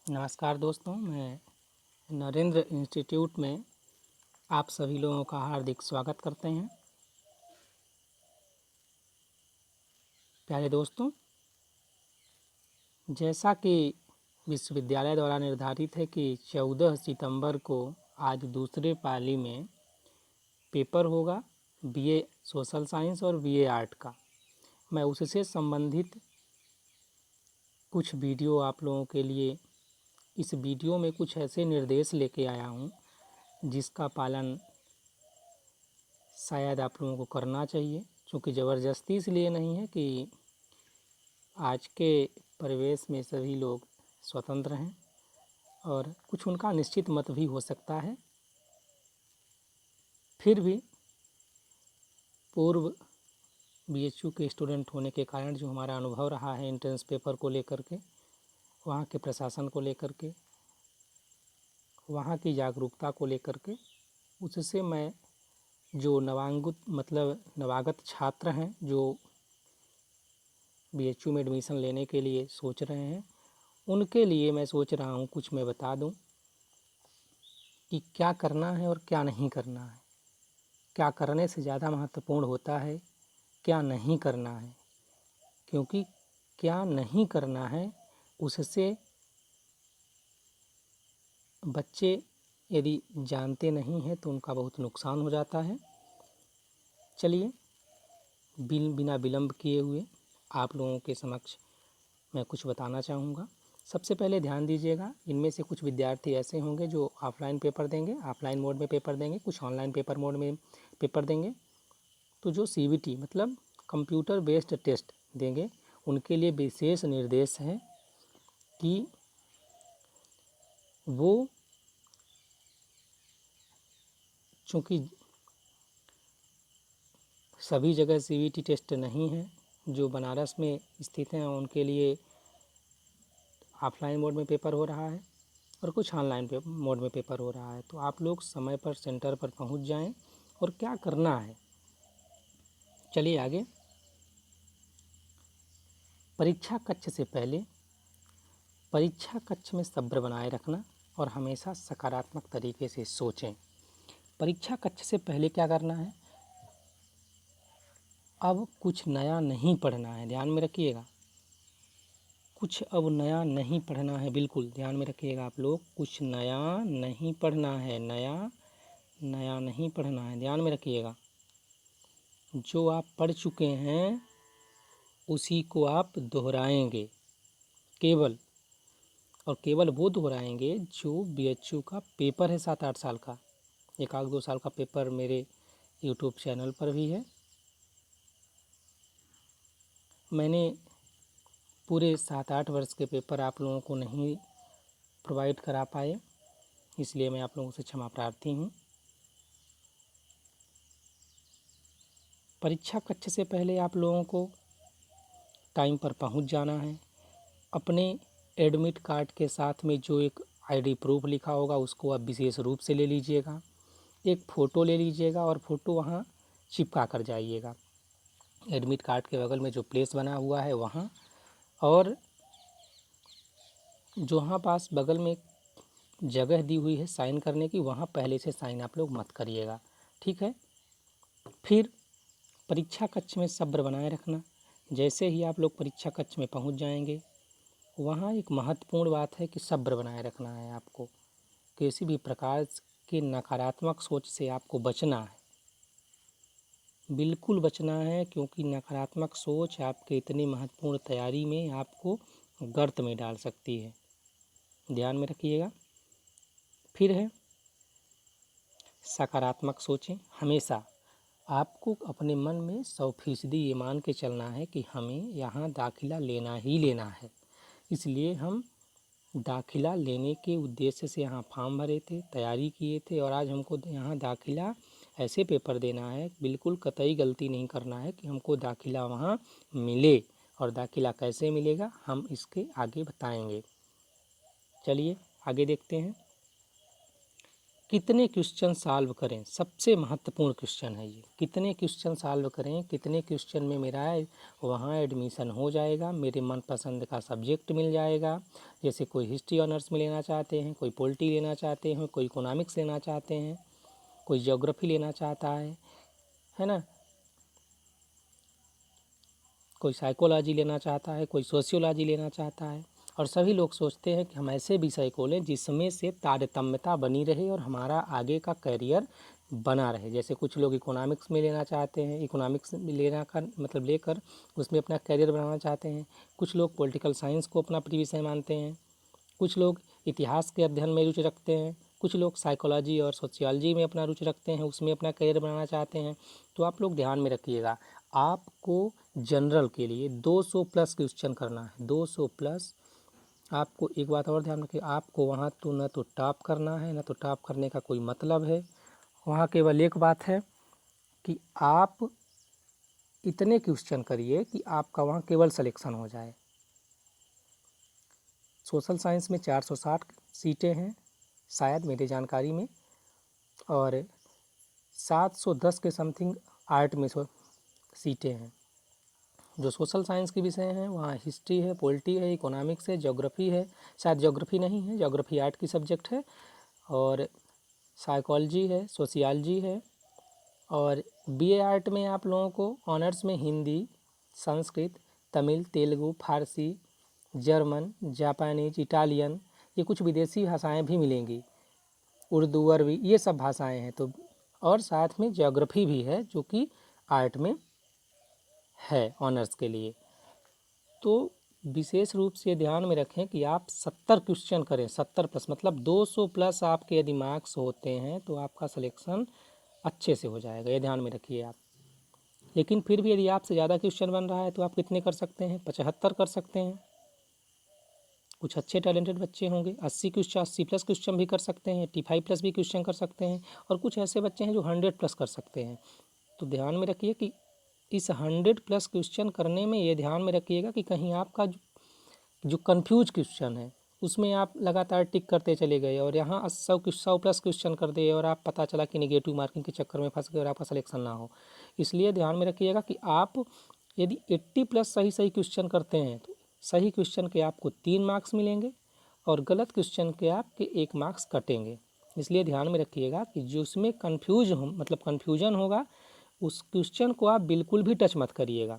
नमस्कार दोस्तों, मैं नरेंद्र इंस्टीट्यूट में आप सभी लोगों का हार्दिक स्वागत करते हैं। प्यारे दोस्तों, जैसा कि विश्वविद्यालय द्वारा निर्धारित है कि 14 सितंबर को आज दूसरे पाली में पेपर होगा बीए सोशल साइंस और बीए आर्ट का। मैं उससे संबंधित कुछ वीडियो आप लोगों के लिए इस वीडियो में कुछ ऐसे निर्देश लेके आया हूँ जिसका पालन शायद आप लोगों को करना चाहिए, क्योंकि ज़बरदस्ती इसलिए नहीं है कि आज के परिवेश में सभी लोग स्वतंत्र हैं और कुछ उनका निश्चित मत भी हो सकता है। फिर भी पूर्व बीएचयू के स्टूडेंट होने के कारण जो हमारा अनुभव रहा है एंट्रेंस पेपर को लेकर के, वहाँ के प्रशासन को लेकर के, वहाँ की जागरूकता को लेकर के, उससे मैं जो नवागत छात्र हैं जो बीएचयू में एडमिशन लेने के लिए सोच रहे हैं, उनके लिए मैं सोच रहा हूँ कुछ मैं बता दूँ कि क्या करना है और क्या नहीं करना है। क्या करने से ज़्यादा महत्वपूर्ण होता है क्या नहीं करना है, क्योंकि क्या नहीं करना है उससे बच्चे यदि जानते नहीं हैं तो उनका बहुत नुकसान हो जाता है। चलिए बिना विलंब किए हुए आप लोगों के समक्ष मैं कुछ बताना चाहूँगा। सबसे पहले ध्यान दीजिएगा, इनमें से कुछ विद्यार्थी ऐसे होंगे जो ऑफलाइन पेपर देंगे, ऑफलाइन मोड में पेपर देंगे, कुछ ऑनलाइन पेपर मोड में पेपर देंगे। तो जो सीबीटी मतलब कंप्यूटर बेस्ड टेस्ट देंगे, उनके लिए विशेष निर्देश है कि वो, चूँकि सभी जगह सीबीटी टेस्ट नहीं है, जो बनारस में स्थित हैं उनके लिए ऑफलाइन मोड में पेपर हो रहा है और कुछ ऑनलाइन मोड में पेपर हो रहा है। तो आप लोग समय पर सेंटर पर पहुंच जाएं। और क्या करना है, चलिए आगे। परीक्षा कक्ष से पहले परीक्षा कक्ष में सब्र बनाए रखना और हमेशा सकारात्मक तरीके से सोचें। परीक्षा कक्ष से पहले क्या करना है, अब कुछ नया नहीं पढ़ना है, ध्यान में रखिएगा। कुछ अब नया नहीं पढ़ना है, बिल्कुल ध्यान में रखिएगा आप लोग। कुछ नया नहीं पढ़ना है, नया नहीं पढ़ना है, ध्यान में रखिएगा। जो आप पढ़ चुके हैं उसी को आप दोहराएंगे केवल, और केवल वो दोहराएंगे जो बीएचयू का पेपर है 7-8 साल का। 1-2 साल का पेपर मेरे यूट्यूब चैनल पर भी है। मैंने पूरे 7-8 वर्ष के पेपर आप लोगों को नहीं प्रोवाइड करा पाए, इसलिए मैं आप लोगों से क्षमा प्रार्थी हूँ। परीक्षा कक्ष से पहले आप लोगों को टाइम पर पहुँच जाना है। अपने एडमिट कार्ड के साथ में जो एक आईडी प्रूफ लिखा होगा उसको आप विशेष रूप से ले लीजिएगा। एक फ़ोटो ले लीजिएगा और फ़ोटो वहाँ चिपका कर जाइएगा एडमिट कार्ड के बगल में जो प्लेस बना हुआ है वहाँ, और जहाँ पास बगल में जगह दी हुई है साइन करने की, वहाँ पहले से साइन आप लोग मत करिएगा, ठीक है। फिर परीक्षा कक्ष में सब्र बनाए रखना। जैसे ही आप लोग परीक्षा कक्ष में पहुँच जाएंगे, वहाँ एक महत्वपूर्ण बात है कि सब्र बनाए रखना है आपको। किसी भी प्रकार के नकारात्मक सोच से आपको बचना है, बिल्कुल बचना है, क्योंकि नकारात्मक सोच आपके इतनी महत्वपूर्ण तैयारी में आपको गर्त में डाल सकती है, ध्यान में रखिएगा। फिर है सकारात्मक सोचें। हमेशा आपको अपने मन में 100% ये मान के चलना है कि हमें यहाँ दाखिला लेना ही लेना है, इसलिए हम दाखिला लेने के उद्देश्य से यहाँ फॉर्म भरे थे, तैयारी किए थे, और आज हमको यहाँ दाखिला ऐसे पेपर देना है, बिल्कुल कतई गलती नहीं करना है कि हमको दाखिला वहाँ मिले। और दाखिला कैसे मिलेगा हम इसके आगे बताएंगे। चलिए आगे देखते हैं कितने क्वेश्चन सॉल्व करें, सबसे महत्वपूर्ण क्वेश्चन है ये। कितने क्वेश्चन सॉल्व करें, कितने क्वेश्चन में मेरा वहाँ एडमिशन हो जाएगा, मेरे मनपसंद का सब्जेक्ट मिल जाएगा। जैसे कोई हिस्ट्री ऑनर्स में लेना चाहते हैं, कोई पॉलिटी लेना चाहते हैं, कोई इकोनॉमिक्स लेना चाहते हैं, कोई ज्योग्राफी लेना चाहता है ना, कोई साइकोलॉजी लेना चाहता है, कोई सोशियोलॉजी लेना चाहता है। और सभी लोग सोचते हैं कि हम ऐसे विषय को लें जिसमें से तारतम्यता बनी रहे और हमारा आगे का करियर बना रहे। जैसे कुछ लोग इकोनॉमिक्स में लेना चाहते हैं, इकोनॉमिक्स लेना का मतलब लेकर उसमें अपना करियर बनाना चाहते हैं। कुछ लोग पॉलिटिकल साइंस को अपना प्रिय विषय मानते हैं, कुछ लोग इतिहास के अध्ययन में रुचि रखते हैं, कुछ लोग साइकोलॉजी और सोशियोलॉजी में अपना रुचि रखते हैं, उसमें अपना करियर बनाना चाहते हैं। तो आप लोग ध्यान में रखिएगा, आपको जनरल के लिए 200 प्लस क्वेश्चन करना है, 200 प्लस। आपको एक बात और ध्यान रखिए, आपको वहाँ तो न तो टॉप करना है, न तो टॉप करने का कोई मतलब है। वहाँ केवल एक बात है कि आप इतने क्वेश्चन करिए कि आपका वहाँ केवल सिलेक्शन हो जाए। सोशल साइंस में 460 सीटें हैं शायद मेरी जानकारी में, और 710 के समथिंग आर्ट में सीटें हैं। जो सोशल साइंस के विषय हैं वहाँ हिस्ट्री है, पॉलिटी है, इकोनॉमिक्स है, ज्योग्राफी है, शायद ज्योग्राफी नहीं है, ज्योग्राफी आर्ट की सब्जेक्ट है, और साइकोलॉजी है, सोशियोलॉजी है। और बीए आर्ट में आप लोगों को ऑनर्स में हिंदी, संस्कृत, तमिल, तेलुगु, फारसी, जर्मन, जापानीज, इटालियन, ये कुछ विदेशी भाषाएं भी मिलेंगी, उर्दू, अरबी, ये सब भाषाएं हैं। तो और साथ में ज्योग्राफी भी है जो कि आर्ट में है ऑनर्स के लिए। तो विशेष रूप से ध्यान में रखें कि आप 70 क्वेश्चन करें, 70 प्लस मतलब 200 प्लस आपके यदि मार्क्स होते हैं तो आपका सिलेक्शन अच्छे से हो जाएगा, ये ध्यान में रखिए आप। लेकिन फिर भी यदि आपसे ज़्यादा क्वेश्चन बन रहा है तो आप कितने कर सकते हैं, 75 कर सकते हैं। कुछ अच्छे टैलेंटेड बच्चे होंगे 80 क्वेश्चन, 80 प्लस क्वेश्चन भी कर सकते हैं, 85 प्लस भी क्वेश्चन कर सकते हैं, और कुछ ऐसे बच्चे हैं जो 100 प्लस कर सकते हैं। तो ध्यान में रखिए कि इस 100 प्लस क्वेश्चन करने में ये ध्यान में रखिएगा कि कहीं आपका जो कन्फ्यूज क्वेश्चन है उसमें आप लगातार टिक करते चले गए और यहाँ 100 प्लस क्वेश्चन कर दिए और आप पता चला कि नेगेटिव मार्किंग के चक्कर में फंस गए और आपका सिलेक्शन ना हो। इसलिए ध्यान में रखिएगा कि आप यदि 80 प्लस सही क्वेश्चन करते हैं तो सही क्वेश्चन के आपको 3 मार्क्स मिलेंगे और गलत क्वेश्चन के आपके 1 मार्क्स कटेंगे। इसलिए ध्यान में रखिएगा कि जो उसमें कन्फ्यूजन होगा उस क्वेश्चन को आप बिल्कुल भी टच मत करिएगा,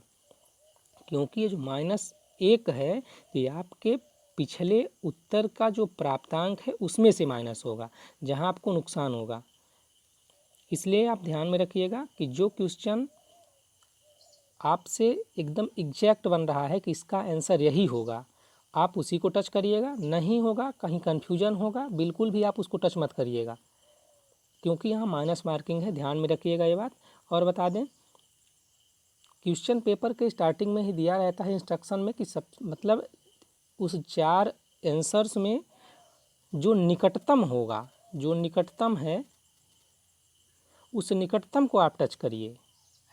क्योंकि ये जो -1 है ये आपके पिछले उत्तर का जो प्राप्तांक है उसमें से माइनस होगा, जहां आपको नुकसान होगा। इसलिए आप ध्यान में रखिएगा कि जो क्वेश्चन आपसे एकदम एग्जैक्ट बन रहा है कि इसका आंसर यही होगा, आप उसी को टच करिएगा। नहीं होगा, कहीं कन्फ्यूजन होगा, बिल्कुल भी आप उसको टच मत करिएगा, क्योंकि यहाँ माइनस मार्किंग है। ध्यान में रखिएगा ये बात। और बता दें, क्वेश्चन पेपर के स्टार्टिंग में ही दिया रहता है इंस्ट्रक्शन में कि सब मतलब उस 4 आंसर्स में जो निकटतम होगा, जो निकटतम है उस निकटतम को आप टच करिए।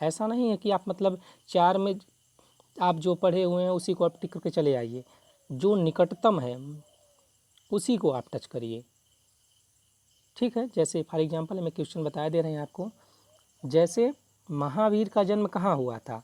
ऐसा नहीं है कि आप मतलब 4 में आप जो पढ़े हुए हैं उसी को आप टिक करके चले आइए, जो निकटतम है उसी को आप टच करिए। ठीक है, जैसे फॉर एग्जांपल मैं क्वेश्चन बता दे रहे हैं आपको। जैसे महावीर का जन्म कहाँ हुआ था,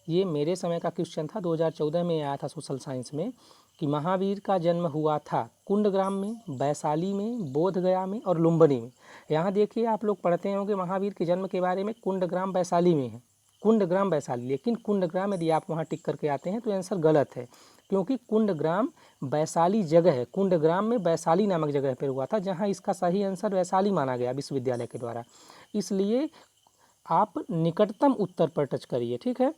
ये मेरे समय का क्वेश्चन था, 2014 में आया था सोशल साइंस में, कि महावीर का जन्म हुआ था कुंडग्राम में, वैशाली में, बोधगया में और लुम्बिनी में। यहाँ देखिए आप लोग पढ़ते होंगे महावीर के जन्म के बारे में कुंडग्राम वैशाली में है, कुंडग्राम वैशाली, लेकिन कुंडग्राम यदि आप वहाँ टिक करके आते हैं तो आंसर गलत है, क्योंकि कुंडग्राम वैशाली जगह है। कुंडग्राम में वैशाली नामक जगह पर हुआ था, जहाँ इसका सही आंसर वैशाली माना गया विश्वविद्यालय के द्वारा। इसलिए आप निकटतम उत्तर पर टच करिए। ठीक है,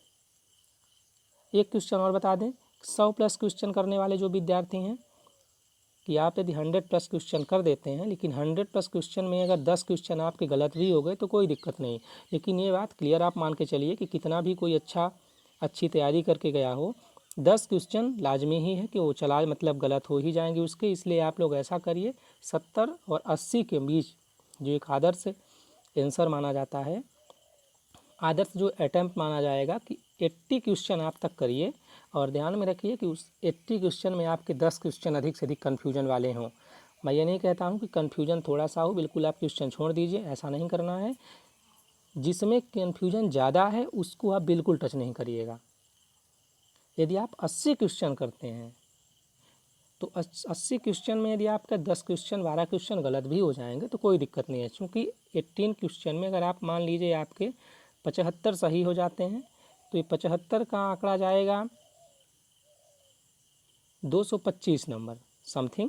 एक क्वेश्चन और बता दें, 100 प्लस क्वेश्चन करने वाले जो विद्यार्थी हैं कि आप यदि 100 प्लस क्वेश्चन कर देते हैं, लेकिन 100 प्लस क्वेश्चन में अगर 10 क्वेश्चन आपके गलत भी हो गए तो कोई दिक्कत नहीं। लेकिन ये बात क्लियर आप मान के चलिए कि कितना भी कोई अच्छी तैयारी करके गया हो, 10 क्वेश्चन लाजमी ही है कि वो चला मतलब गलत हो ही जाएंगे उसके। इसलिए आप लोग ऐसा करिए, 70 और 80 के बीच जो एक आदर्श आंसर माना जाता है, आदर्श जो अटैम्प्ट माना जाएगा कि 80 क्वेश्चन आप तक करिए। और ध्यान में रखिए कि उस 80 क्वेश्चन में आपके 10 क्वेश्चन अधिक से अधिक कन्फ्यूजन वाले हों, मैं ये नहीं कहता हूँ कि कन्फ्यूजन थोड़ा सा हो, बिल्कुल आप क्वेश्चन छोड़ दीजिए, ऐसा नहीं करना है। जिसमें कन्फ्यूजन ज़्यादा है उसको आप बिल्कुल टच नहीं करिएगा। यदि आप 80 क्वेश्चन करते हैं तो 80 क्वेश्चन में यदि आपका 10 क्वेश्चन 12 क्वेश्चन गलत भी हो जाएंगे तो कोई दिक्कत नहीं है, क्योंकि 18 क्वेश्चन में अगर आप मान लीजिए आपके 75 सही हो जाते हैं तो ये 75 का आंकड़ा जाएगा 225 नंबर समथिंग,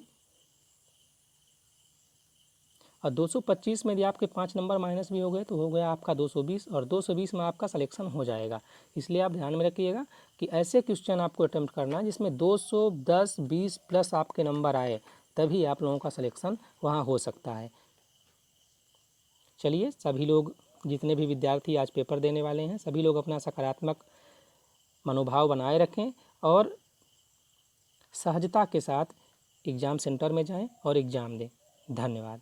और 225 में यदि आपके 5 नंबर माइनस भी हो गए तो हो गया आपका 220, और 220 में आपका सिलेक्शन हो जाएगा। इसलिए आप ध्यान में रखिएगा कि ऐसे क्वेश्चन आपको अटेम्प्ट करना है जिसमें 210 20 प्लस आपके नंबर आए, तभी आप लोगों का सिलेक्शन वहाँ हो सकता है। चलिए, सभी लोग जितने भी विद्यार्थी आज पेपर देने वाले हैं सभी लोग अपना सकारात्मक मनोभाव बनाए रखें और सहजता के साथ एग्ज़ाम सेंटर में जाएं और एग्ज़ाम दें। धन्यवाद।